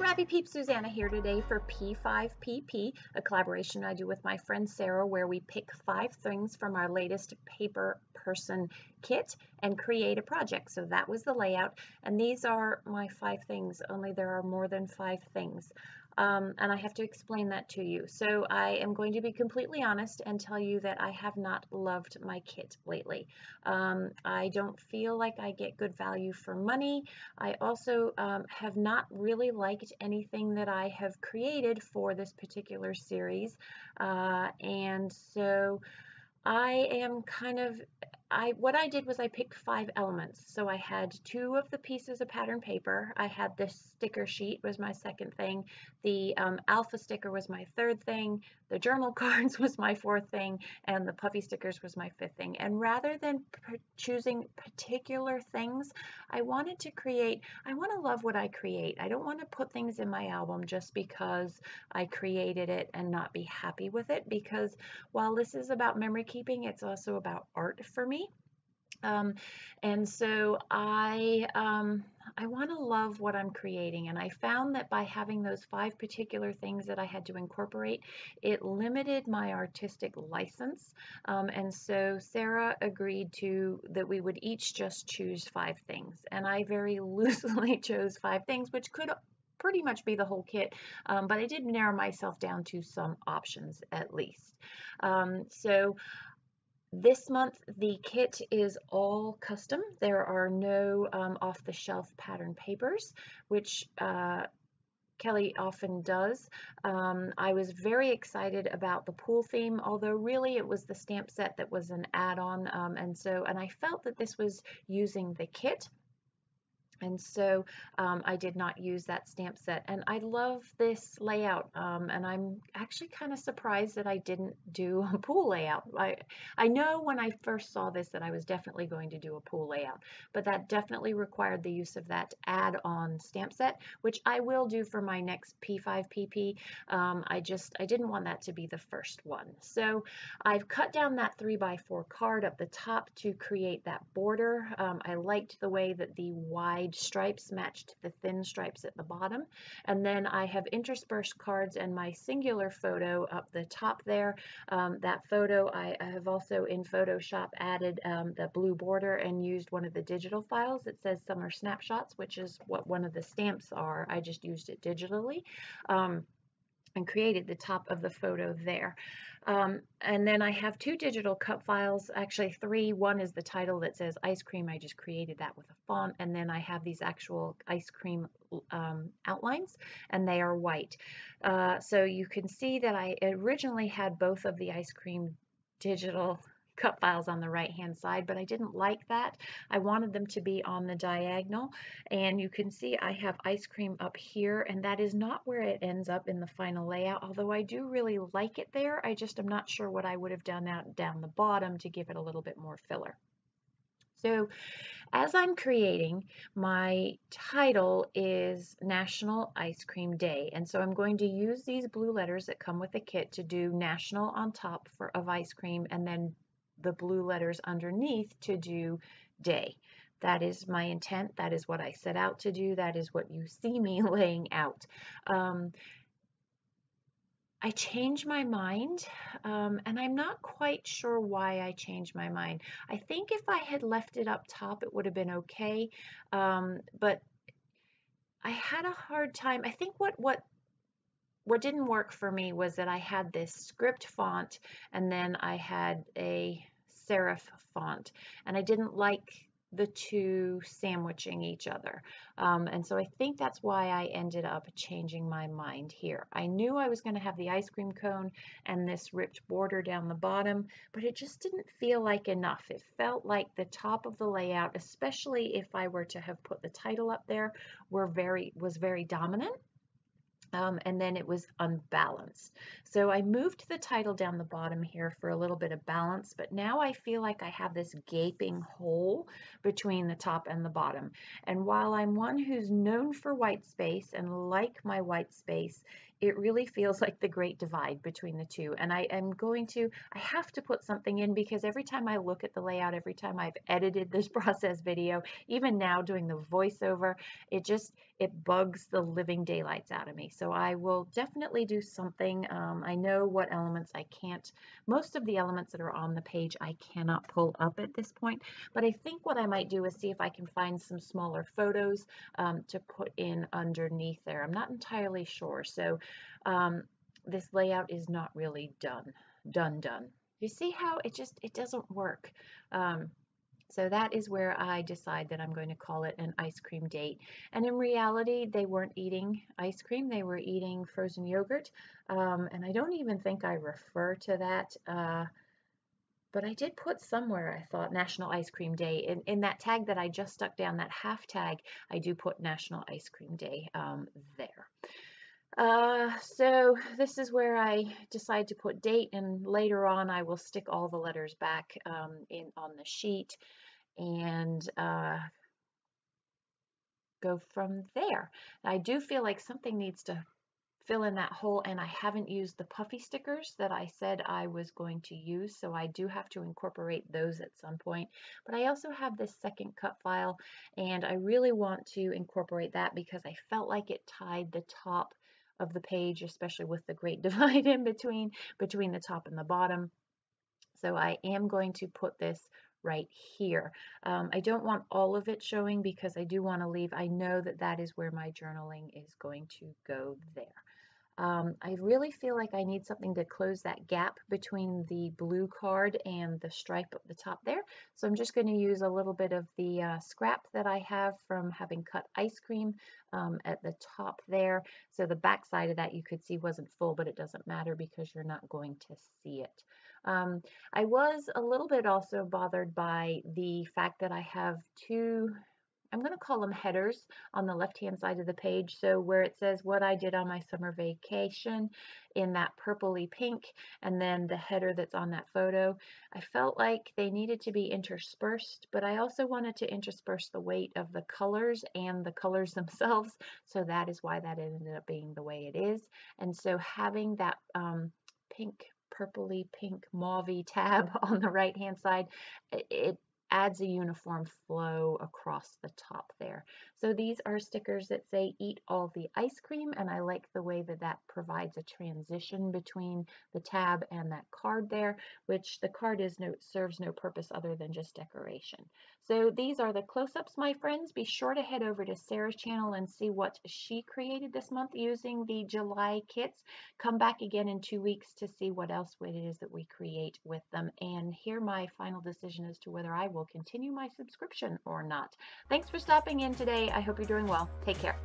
Scrappy Peep Suzanna here today for P5PP, a collaboration I do with my friend Sarah where we pick 5 things from our latest paper person kit and create a project. So that was the layout, and these are my 5 things, only there are more than 5 things. And I have to explain that to you. So I am going to be completely honest and tell you that I have not loved my kit lately. I don't feel like I get good value for money. I also have not really liked anything that I have created for this particular series. And so I am what I did was I picked 5 elements. So I had 2 of the pieces of pattern paper. I had this sticker sheet was my second thing. The alpha sticker was my third thing. The journal cards was my 4th thing. And the puffy stickers was my 5th thing. And rather than choosing particular things, I want to love what I create. I don't want to put things in my album just because I created it and not be happy with it, because while this is about memory keeping, it's also about art for me. And so I want to love what I'm creating, and I found that by having those 5 particular things that I had to incorporate, it limited my artistic license. And so Sarah agreed that we would each just choose 5 things, and I very loosely chose 5 things, which could pretty much be the whole kit, but I did narrow myself down to some options at least. So this month, the kit is all custom. There are no off-the-shelf pattern papers, which Kelly often does. I was very excited about the pool theme, although really it was the stamp set that was an add-on, and I felt that this was using the kit. And so I did not use that stamp set, and I love this layout, and I'm actually kind of surprised that I didn't do a pool layout. I know when I first saw this that I was definitely going to do a pool layout, but that definitely required the use of that add-on stamp set, which I will do for my next P5PP. I didn't want that to be the first one. So I've cut down that 3x4 card up the top to create that border. I liked the way that the wide stripes matched the thin stripes at the bottom, and then I have interspersed cards and my singular photo up the top there. That photo I have also in Photoshop added the blue border and used one of the digital files that says summer snapshots, which is what one of the stamps are. I just used it digitally and created the top of the photo there. And then I have 2 digital cut files, actually 3. One is the title that says ice cream. I just created that with a font. And then I have these actual ice cream outlines, and they are white. So you can see that I originally had both of the ice cream digital cut files on the right hand side, but I didn't like that. I wanted them to be on the diagonal, and you can see I have ice cream up here, and that is not where it ends up in the final layout, although I do really like it there. I just am not sure what I would have done out down the bottom to give it a little bit more filler. So as I'm creating, my title is National Ice Cream Day, and so I'm going to use these blue letters that come with the kit to do National on top of ice cream, and then the blue letters underneath to do day. That is my intent. That is what I set out to do. That is what you see me laying out. I changed my mind, and I'm not quite sure why I changed my mind. I think if I had left it up top, it would have been okay, but I had a hard time. I think what didn't work for me was that I had this script font, and then I had a serif font, and I didn't like the 2 sandwiching each other. And so I think that's why I ended up changing my mind here. I knew I was going to have the ice cream cone and this ripped border down the bottom, but it just didn't feel like enough. It felt like the top of the layout, especially if I were to have put the title up there, was very dominant. And then it was unbalanced. So I moved the title down the bottom here for a little bit of balance, but now I feel like I have this gaping hole between the top and the bottom. And while I'm one who's known for white space and like my white space, it really feels like the great divide between the two. And I have to put something in, because every time I look at the layout, every time I've edited this process video, even now doing the voiceover, it bugs the living daylights out of me. So I will definitely do something. I know what elements I can't, most of the elements that are on the page I cannot pull up at this point, but I think what I might do is see if I can find some smaller photos to put in underneath there. I'm not entirely sure. So this layout is not really done. You see how it doesn't work. So that is where I decide that I'm going to call it an ice cream date. And in reality, they weren't eating ice cream, they were eating frozen yogurt. And I don't even think I refer to that, but I did put somewhere, I thought, National Ice Cream Day. In that tag that I just stuck down, that half tag, I do put National Ice Cream Day there. So this is where I decide to put date, and later on I will stick all the letters back in on the sheet and go from there. I do feel like something needs to fill in that hole, and I haven't used the puffy stickers that I said I was going to use, so I do have to incorporate those at some point. But I also have this second cut file, and I really want to incorporate that because I felt like it tied the top of the page, especially with the great divide in between the top and the bottom. So I am going to put this right here. I don't want all of it showing because I do want to leave, I know that that is where my journaling is going to go there. I really feel like I need something to close that gap between the blue card and the stripe at the top there. So I'm just going to use a little bit of the scrap that I have from having cut ice cream at the top there. So the back side of that you could see wasn't full, but it doesn't matter because you're not going to see it. I was a little bit also bothered by the fact that I have two, I'm going to call them headers, on the left-hand side of the page. So where it says what I did on my summer vacation in that purpley pink, and then the header that's on that photo, I felt like they needed to be interspersed, but I also wanted to intersperse the weight of the colors and the colors themselves. So that is why that ended up being the way it is. And so having that pink, purpley pink mauvey tab on the right hand side, it adds a uniform flow across the top there. So these are stickers that say eat all the ice cream, and I like the way that that provides a transition between the tab and that card there, which the card serves no purpose other than just decoration. So these are the close-ups, my friends. Be sure to head over to Sarah's channel and see what she created this month using the July kits. Come back again in 2 weeks to see what else it is that we create with them, and hear my final decision as to whether I will continue my subscription or not. Thanks for stopping in today. I hope you're doing well. Take care.